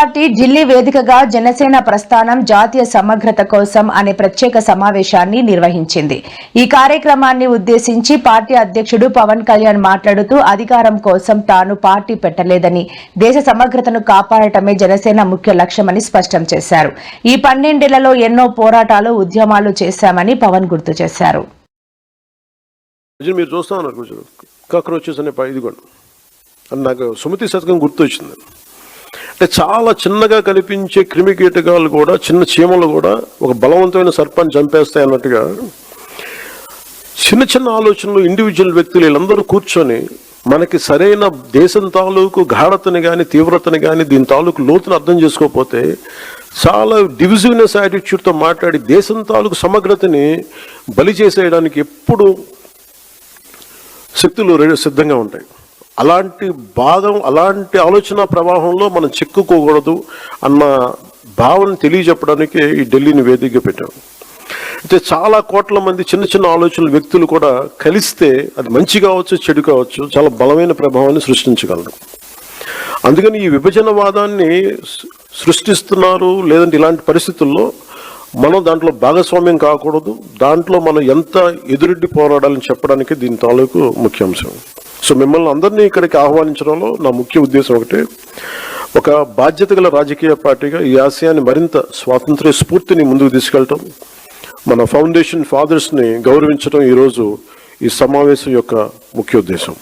Party Delhi వేదికగా జనసేన ప్రస్థానం జాతీయ సమగ్రత కోసం అనే ప్రత్యేక సమావేశాన్ని నిర్వహించింది. ఈ కార్యక్రమాన్ని ఉద్దేశించి పార్టీ అధ్యక్షుడు పవన్ కళ్యాణ్ మాట్లాడుతూ అధికారం కోసం తాను పార్టీ పెట్టలేదని, దేశ సమగ్రతను కాపాడటమే జనసేన ముఖ్య లక్ష్యమని స్పష్టం చేశారు. ఈ 12 ఏళ్లలో ఎన్నో పోరాటాలు, ఉద్యమాలు చేశామని పవన్ గుర్తు చేశారు. మీరు చూస్తా ఉన్నారు కాక్రోచెస్ అనే ఇదిగోండి అని నాకు సుమతి శతకం గుర్తొచ్చింది. అంటే చాలా చిన్నగా కనిపించే క్రిమి కీటకాలు కూడా, చిన్న చీమలు కూడా ఒక బలవంతమైన సర్పాన్ని చంపేస్తాయి అన్నట్టుగా చిన్న చిన్న ఆలోచనలు ఇండివిజువల్ వ్యక్తులు వీళ్ళందరూ కూర్చొని మనకి సరైన దేశం తాలూకు గాఢతని కానీ, తీవ్రతని కానీ, దీని తాలూకు లోతును అర్థం చేసుకోకపోతే చాలా డివిజివ్నెస్ యాటిట్యూడ్తో మాట్లాడి దేశం తాలూకు సమగ్రతని బలి చేసేయడానికి ఎప్పుడు శక్తులు సిద్ధంగా ఉంటాయి. అలాంటి ఆలోచన ప్రవాహంలో మనం చిక్కుకోకూడదు అన్న భావన తెలియజెప్పడానికి ఈ ఢిల్లీని వేదికగా పెట్టాం. అయితే చాలా కోట్ల మంది చిన్న చిన్న ఆలోచనలు వ్యక్తులు కూడా కలిస్తే అది మంచి కావచ్చు, చెడు కావచ్చు, చాలా బలమైన ప్రభావాన్ని సృష్టించగలరు. అందుకని ఈ విభజనవాదాన్ని సృష్టిస్తున్నారు. లేదంటే ఇలాంటి పరిస్థితుల్లో మనం దాంట్లో భాగస్వామ్యం కాకూడదు. దాంట్లో మనం ఎంత ఎదురెడ్డి పోరాడాలని చెప్పడానికి దీని తాలూకు ముఖ్య అంశం. సో మిమ్మల్ని అందరినీ ఇక్కడికి ఆహ్వానించడంలో నా ముఖ్య ఉద్దేశం ఒకటే, ఒక బాధ్యత గల రాజకీయ పార్టీగా ఈ ఆశయాన్ని మరింత స్వాతంత్ర్య స్ఫూర్తిని ముందుకు తీసుకెళ్ళటం, మన ఫౌండేషన్ ఫాదర్స్ని గౌరవించడం ఈరోజు ఈ సమావేశం యొక్క ముఖ్య ఉద్దేశం.